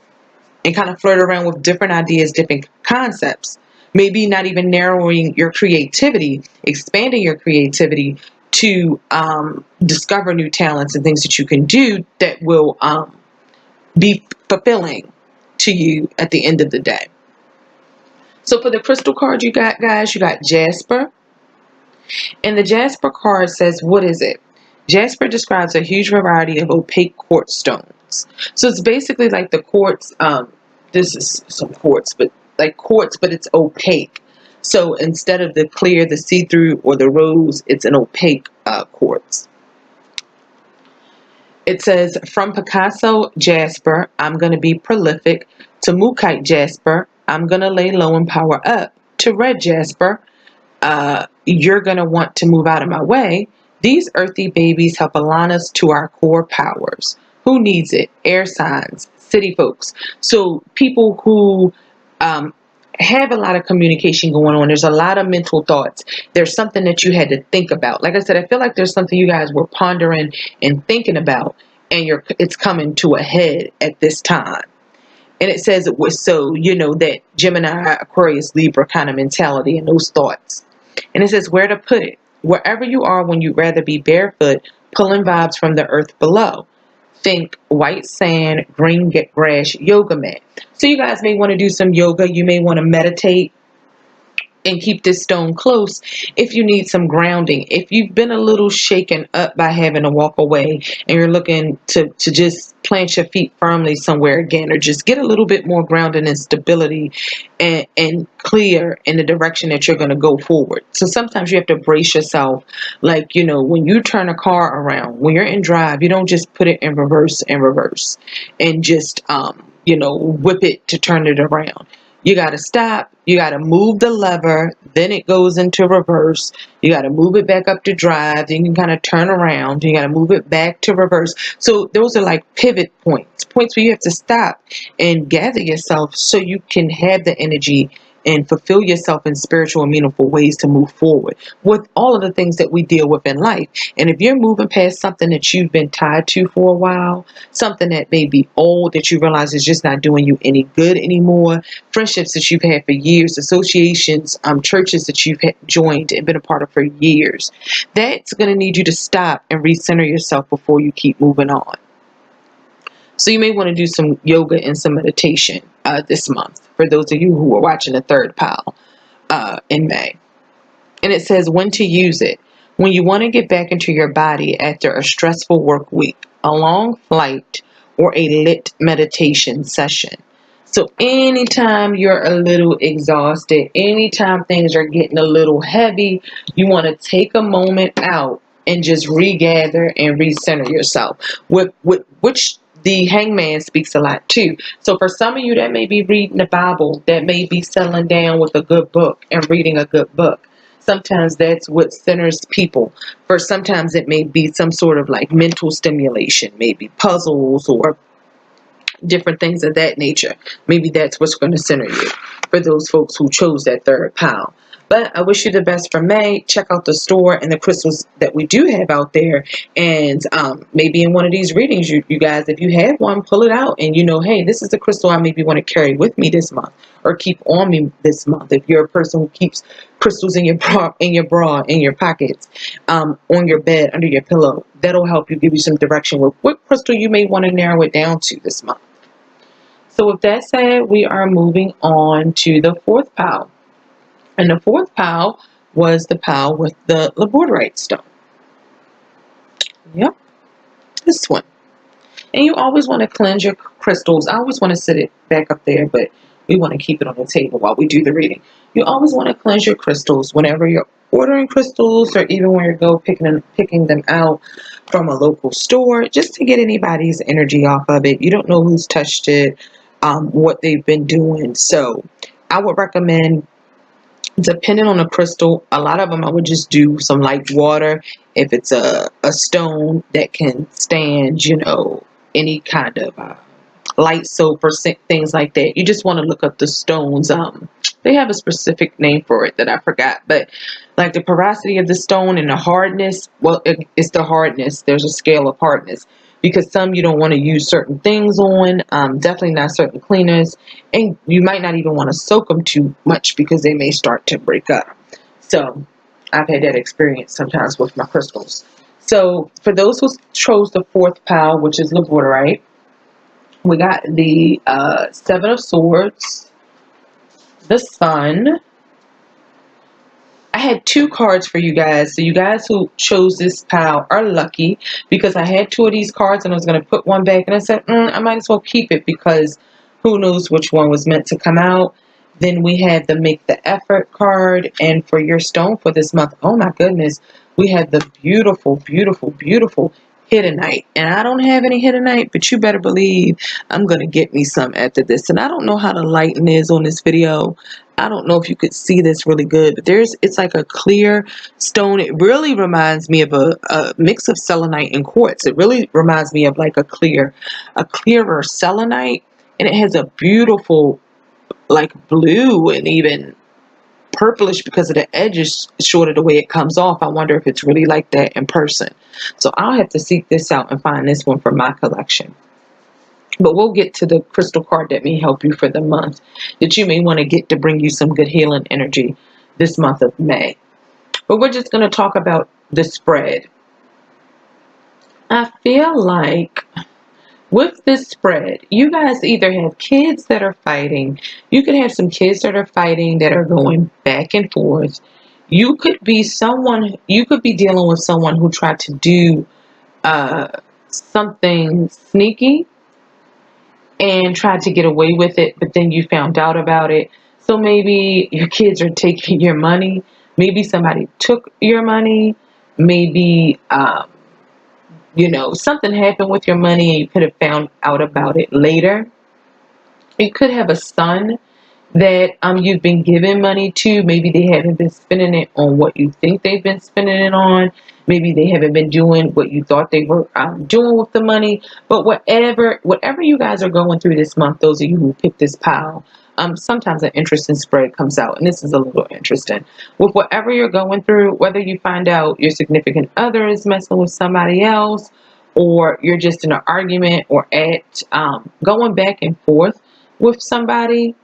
And kind of flirt around with different ideas, different concepts. Maybe not even narrowing your creativity, expanding your creativity to discover new talents and things that you can do that will be fulfilling to you at the end of the day. So for the crystal card you got, guys, you got Jasper. And the Jasper card says, what is it? Jasper describes a huge variety of opaque quartz stones. So it's basically like the quartz, this is some quartz, but it's opaque. So instead of the clear, the see-through, or the rose, it's an opaque quartz. It says, from Picasso Jasper, I'm going to be prolific, to Mookite Jasper, I'm going to lay low and power up, to Red Jasper, you're going to want to move out of my way. These earthy babies help align us to our core powers. Who needs it? Air signs, city folks. So people who have a lot of communication going on. There's a lot of mental thoughts. There's something that you had to think about. Like I said, I feel like there's something you guys were pondering and thinking about, and it's coming to a head at this time. And it says it was that Gemini, Aquarius, Libra kind of mentality and those thoughts. And it says where to put it. Wherever you are when you'd rather be barefoot, pulling vibes from the earth below. Think white sand, green grass, yoga mat. So you guys may want to do some yoga. You may want to meditate. and keep this stone close if you need some grounding. If you've been a little shaken up by having to walk away and you're looking to just plant your feet firmly somewhere again, or just get a little bit more grounded and stability and clear in the direction that you're going to go forward. So sometimes you have to brace yourself. Like, you know, when you turn a car around, when you're in drive, you don't just put it in reverse and just, you know, whip it to turn it around. You got to stop. You got to move the lever. Then it goes into reverse. You got to move it back up to drive. Then you can kind of turn around. You got to move it back to reverse. So those are like pivot points where you have to stop and gather yourself so you can have the energy and fulfill yourself in spiritual and meaningful ways to move forward with all of the things that we deal with in life. And if you're moving past something that you've been tied to for a while, something that may be old that you realize is just not doing you any good anymore, friendships that you've had for years, associations, churches that you've joined and been a part of for years, that's going to need you to stop and recenter yourself before you keep moving on. So you may want to do some yoga and some meditation this month, for those of you who are watching the third pile in May. And it says when to use it. When you want to get back into your body after a stressful work week, a long flight, or a lit meditation session. So anytime you're a little exhausted, anytime things are getting a little heavy, you want to take a moment out and just regather and recenter yourself. Which the hangman speaks a lot too. So for some of you, that may be reading the Bible, that may be settling down with a good book and reading a good book. Sometimes that's what centers people. For sometimes it may be some sort of like mental stimulation, maybe puzzles or different things of that nature. Maybe that's what's going to center you for those folks who chose that third pile. But I wish you the best for May. Check out the store and the crystals that we do have out there. And maybe in one of these readings, you guys, if you have one, pull it out. And you know, hey, this is the crystal I maybe want to carry with me this month or keep on me this month. If you're a person who keeps crystals in your bra, in your pockets, on your bed, under your pillow, that'll help you, give you some direction with what crystal you may want to narrow it down to this month. So with that said, we are moving on to the fourth pile. And the fourth pile was the pile with the labradorite stone. Yep, this one. And you always want to cleanse your crystals. I always want to sit it back up there, but we want to keep it on the table while we do the reading. You always want to cleanse your crystals whenever you're ordering crystals, or even when you go picking them out from a local store, just to get anybody's energy off of it. You don't know who's touched it, what they've been doing. So I would recommend, depending on the crystal, a lot of them I would just do some light water. If it's a stone that can stand, you know, any kind of light soap or things like that, you just want to look up the stones. They have a specific name for it that I forgot, but like the porosity of the stone and the hardness, well, it's the hardness. There's a scale of hardness, because some you don't want to use certain things on, definitely not certain cleaners, and you might not even want to soak them too much because they may start to break up. So I've had that experience sometimes with my crystals. So for those who chose the fourth pile, which is labradorite, we got the Seven of Swords, the Sun. I had two cards for you guys. So you guys who chose this pile are lucky, because I had two of these cards and I was going to put one back, and I said, I might as well keep it because who knows which one was meant to come out. Then we had the Make the Effort card, and for your stone for this month, oh my goodness, we had the beautiful, beautiful, beautiful Hiddenite. And I don't have any Hiddenite, but you better believe I'm going to get me some after this. And I don't know how the lighting is on this video. I don't know if you could see this really good, but it's like a clear stone. It really reminds me of a mix of selenite and quartz. It really reminds me of like a clearer selenite, and it has a beautiful like blue and even purplish because of the edges short of the way it comes off. I wonder if it's really like that in person. So I'll have to seek this out and find this one for my collection. But we'll get to the crystal card that may help you for the month that you may want to get to bring you some good healing energy this month of May. But we're just going to talk about the spread. I feel like with this spread, you guys either have kids that are fighting, you could have some kids that are fighting that are going back and forth. You could be dealing with someone who tried to do uh, something sneaky and tried to get away with it, but then you found out about it. So maybe your kids are taking your money. Maybe somebody took your money. Maybe, something happened with your money and you could have found out about it later. You could have a son that you've been giving money to. Maybe they haven't been spending it on what you think they've been spending it on. Maybe they haven't been doing what you thought they were doing with the money. But whatever you guys are going through this month, those of you who pick this pile, sometimes an interesting spread comes out, and this is a little interesting. With whatever you're going through, whether you find out your significant other is messing with somebody else, or you're just in an argument or at going back and forth with somebody,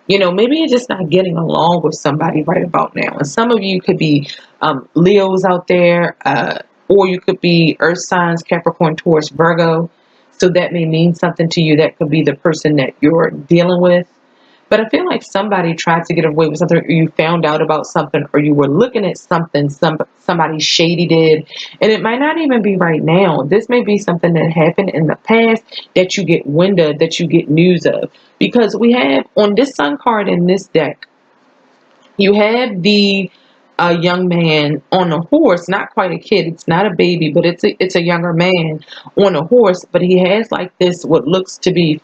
maybe you're just not getting along with somebody right about now. And some of you could be Leos out there, or you could be Earth signs, Capricorn, Taurus, Virgo. So that may mean something to you. That could be the person that you're dealing with. But I feel like somebody tried to get away with something, or you found out about something, or you were looking at something somebody shady did. And it might not even be right now. This may be something that happened in the past that you get wind of, that you get news of. Because we have on this sun card in this deck, you have the young man on a horse, not quite a kid, it's not a baby, but it's a younger man on a horse, but he has like this what looks to be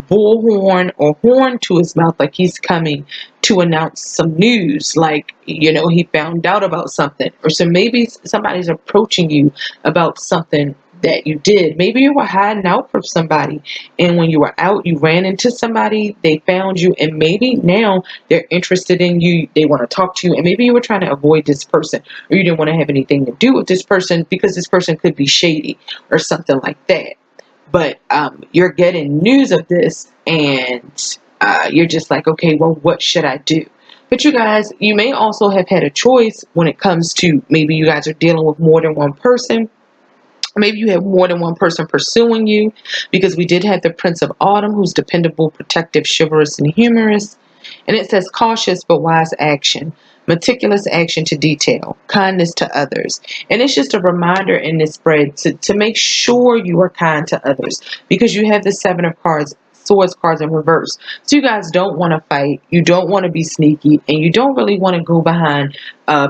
bullhorn or horn to his mouth, like he's coming to announce some news, like he found out about something, or so maybe somebody's approaching you about something that you did. Maybe you were hiding out from somebody, and when you were out, you ran into somebody, they found you, and maybe now they're interested in you, they want to talk to you, and maybe you were trying to avoid this person, or you didn't want to have anything to do with this person because this person could be shady or something like that. But you're getting news of this, and you're just like, okay, well, what should I do? But you guys, you may also have had a choice when it comes to, maybe you guys are dealing with more than one person. Maybe you have more than one person pursuing you, because we did have the Prince of Autumn, who's dependable, protective, chivalrous, and humorous. And it says cautious but wise action, meticulous action to detail, kindness to others. And it's just a reminder in this spread to make sure you are kind to others, because you have the Seven of Cards, Swords cards in reverse. So you guys don't want to fight, you don't want to be sneaky, and you don't really want to go behind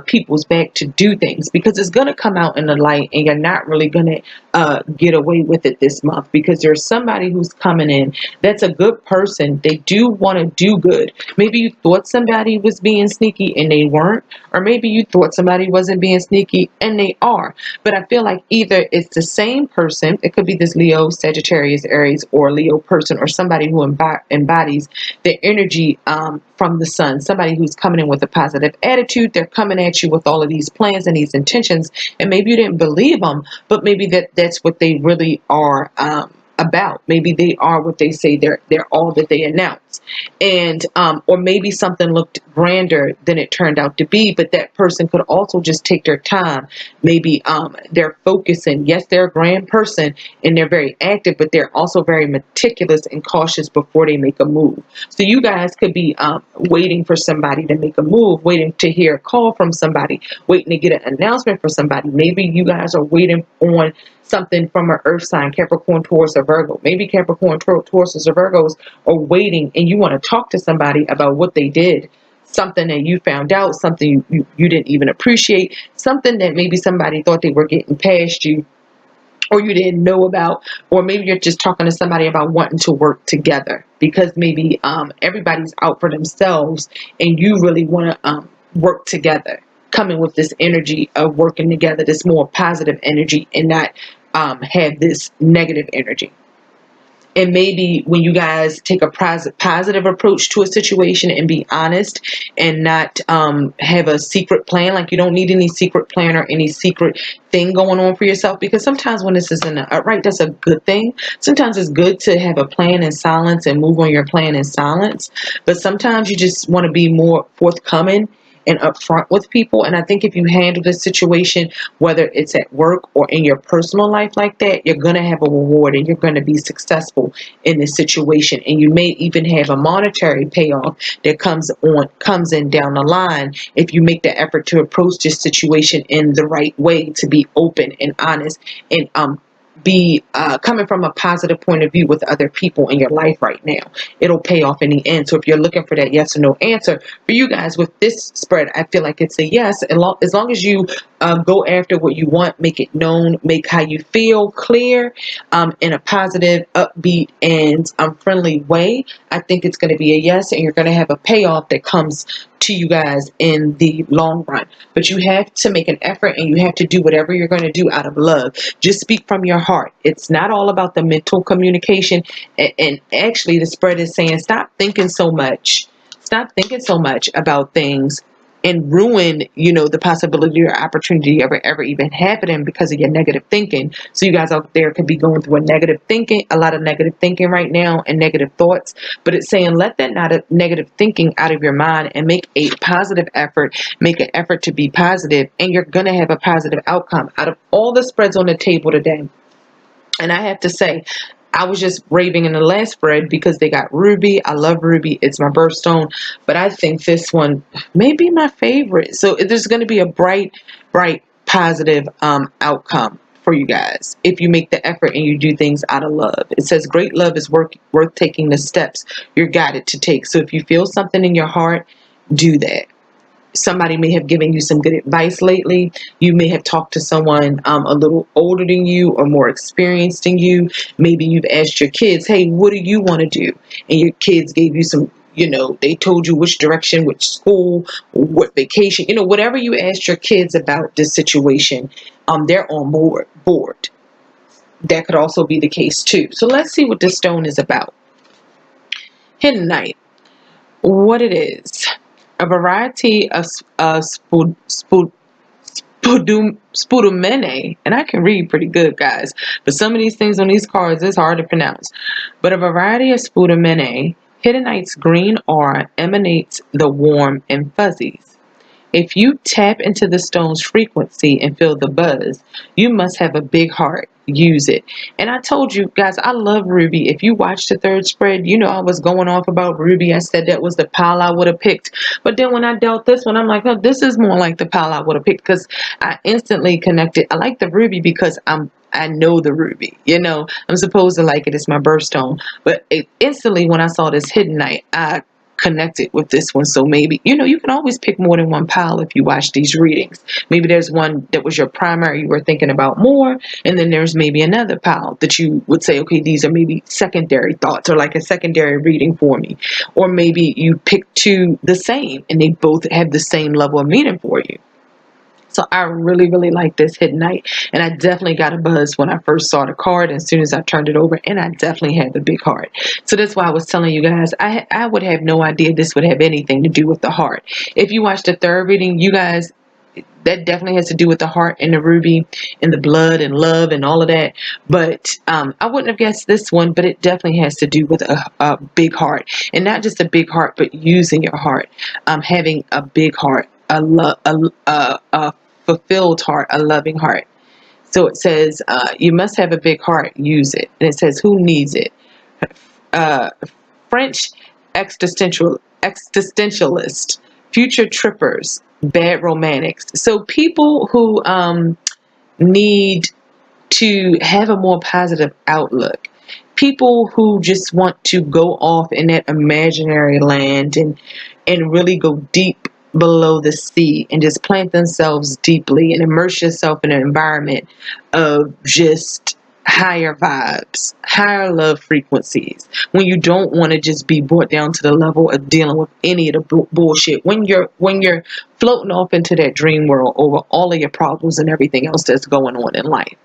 people's back to do things, because it's going to come out in the light and you're not really going to get away with it this month, because there's somebody who's coming in that's a good person. They do want to do good. Maybe you thought somebody was being sneaky and they weren't, or maybe you thought somebody wasn't being sneaky and they are. But I feel like either it's the same person, it could be this Leo, Sagittarius, Aries, or Leo person, or somebody who embodies the energy from the sun, somebody who's coming in with a positive attitude. They're coming at you with all of these plans and these intentions, and maybe you didn't believe them, but maybe that's what they really are about. Maybe they are what they say they're all that they announce. And or maybe something looked grander than it turned out to be, but that person could also just take their time. Maybe they're focusing. Yes, they're a grand person and they're very active, but they're also very meticulous and cautious before they make a move. So you guys could be waiting for somebody to make a move, waiting to hear a call from somebody, waiting to get an announcement from somebody. Maybe you guys are waiting on something from an earth sign, Capricorn, Taurus, or Virgo. Maybe Capricorn, Taurus, or Virgos are waiting, and you want to talk to somebody about what they did, something that you found out, something you didn't even appreciate, something that maybe somebody thought they were getting past you, or you didn't know about, or maybe you're just talking to somebody about wanting to work together, because maybe everybody's out for themselves and you really want to work together, coming with this energy of working together, this more positive energy, and not have this negative energy. And maybe when you guys take a positive approach to a situation and be honest, and not have a secret plan, like you don't need any secret plan or any secret thing going on for yourself, because sometimes when this is in the upright, that's a good thing. Sometimes it's good to have a plan in silence and move on your plan in silence, but sometimes you just want to be more forthcoming and upfront with people. And I think if you handle this situation, whether it's at work or in your personal life like that, you're going to have a reward and you're going to be successful in this situation. And you may even have a monetary payoff that comes in down the line if you make the effort to approach this situation in the right way, to be open and honest and be coming from a positive point of view with other people in your life right now. It'll pay off in the end. So if you're looking for that yes or no answer, for you guys with this spread, I feel like it's a yes. As long as you go after what you want, make it known, make how you feel clear in a positive, upbeat, and friendly way, I think it's going to be a yes, and you're going to have a payoff that comes to you guys in the long run. But you have to make an effort, and you have to do whatever you're going to do out of love. Just speak from your heart. It's not all about the mental communication. And actually, the spread is saying stop thinking so much. Stop thinking so much about things and ruin, the possibility or opportunity of ever even happening because of your negative thinking. So you guys out there could be going through a lot of negative thinking right now and negative thoughts. But it's saying let that negative thinking out of your mind and make a positive effort. Make an effort to be positive, and you're going to have a positive outcome out of all the spreads on the table today. And I have to say, I was just raving in the last spread because they got Ruby. I love Ruby. It's my birthstone. But I think this one may be my favorite. So there's going to be a bright, positive outcome for you guys if you make the effort and you do things out of love. It says great love is worth taking the steps you're guided to take. So if you feel something in your heart, do that. Somebody may have given you some good advice lately. You may have talked to someone a little older than you or more experienced than you. Maybe you've asked your kids, hey, what do you want to do? And your kids gave you some, they told you which direction, which school, what vacation, whatever you asked your kids about this situation, they're on board. That could also be the case too. So let's see what this stone is about. Hidden Knight. What it is. A variety of spudumene, and I can read pretty good, guys, but some of these things on these cards is hard to pronounce. But a variety of spudumene, Hidden Knight's green aura emanates the warm and fuzzies. If you tap into the stone's frequency and feel the buzz, you must have a big heart. Use it. And I told you guys, I love Ruby. If you watched the third spread, I was going off about Ruby. I said that was the pile I would have picked. But then when I dealt this one, I'm like, oh, this is more like the pile I would have picked, because I instantly connected. I like the Ruby because I know the Ruby. I'm supposed to like it. It's my birthstone. But instantly when I saw this Hidden Knight, I connected with this one. So maybe, you can always pick more than one pile if you watch these readings. Maybe there's one that was your primary, you were thinking about more, and then there's maybe another pile that you would say, okay, these are maybe secondary thoughts or like a secondary reading for me. Or maybe you pick two the same and they both have the same level of meaning for you. So I really like this Hidden Knight, and I definitely got a buzz when I first saw the card as soon as I turned it over, and I definitely had the big heart. So that's why I was telling you guys, I would have no idea this would have anything to do with the heart. If you watch the third reading, you guys, that definitely has to do with the heart and the ruby and the blood and love and all of that. But I wouldn't have guessed this one, but it definitely has to do with a big heart, and not just a big heart, but using your heart, having a big heart, a fulfilled heart, a loving heart. So it says you must have a big heart, use it. And it says who needs it? French existentialist, future trippers, bad romantics. So people who need to have a more positive outlook, people who just want to go off in that imaginary land and really go deep below the sea and just plant themselves deeply and immerse yourself in an environment of just higher vibes, higher love frequencies, when you don't want to just be brought down to the level of dealing with any of the bullshit, when you're floating off into that dream world over all of your problems and everything else that's going on in life.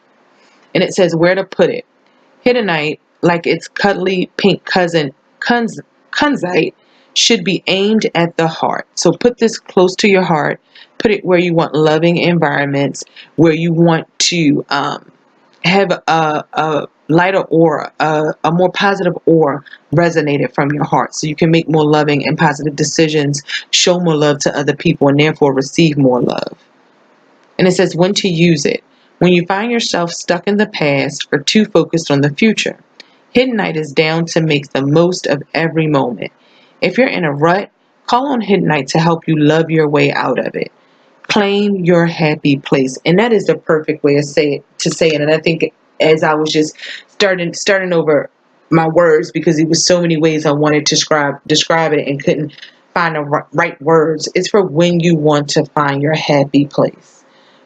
And it says where to put it. Hidden Knight, like its cuddly pink cousin Kunzite, should be aimed at the heart. So put this close to your heart. Put it where you want loving environments, where you want to have a lighter aura, a more positive aura resonated from your heart. So you can make more loving and positive decisions, show more love to other people, and therefore receive more love. And it says when to use it. When you find yourself stuck in the past or too focused on the future. Hidden Night is down to make the most of every moment. If you're in a rut, call on Hidden Night to help you love your way out of it. Claim your happy place. And that is the perfect way to say it. And I think as I was just starting over my words, because it was so many ways I wanted to describe it and couldn't find the right words. It's for when you want to find your happy place.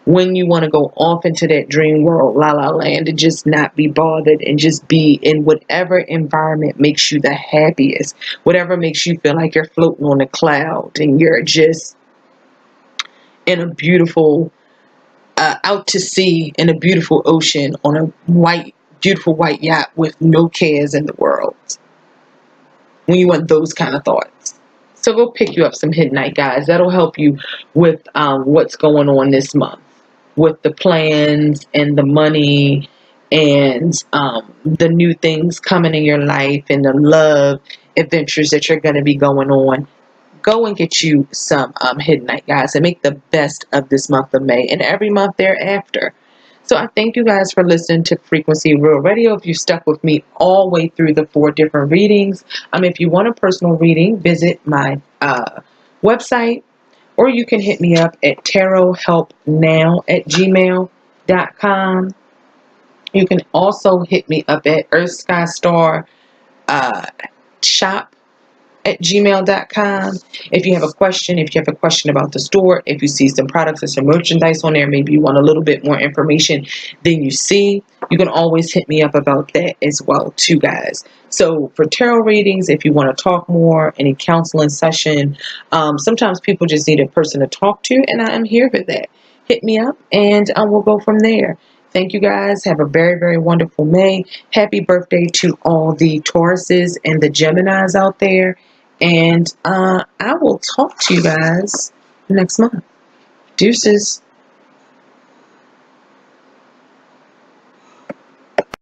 When you want to go off into that dream world, la la land, and just not be bothered and just be in whatever environment makes you the happiest, whatever makes you feel like you're floating on a cloud and you're just in a beautiful, out to sea in a beautiful ocean on a beautiful white yacht with no cares in the world. When you want those kind of thoughts. So go pick you up some Hidden Night, guys. That'll help you with what's going on this month, with the plans and the money and the new things coming in your life and the love adventures that you're going to be going on. Go and get you some Hidden Night, guys, and make the best of this month of May and every month thereafter. So I thank you guys for listening to Frequency Real Radio. If you stuck with me all the way through the 4 different readings, if you want a personal reading, visit my website, or you can hit me up at tarothelpnow@gmail.com. You can also hit me up at EARTHSKYSTARSHOP @gmail.com. If you have a question, about the store, if you see some products or some merchandise on there, maybe you want a little bit more information than you see, you can always hit me up about that as well too, guys. So for tarot readings, if you want to talk more, any counseling session, sometimes people just need a person to talk to, and I am here for that. Hit me up and we'll go from there. Thank you guys. Have a very, very wonderful May. Happy birthday to all the Tauruses and the Geminis out there. And I will talk to you guys next month. Deuces.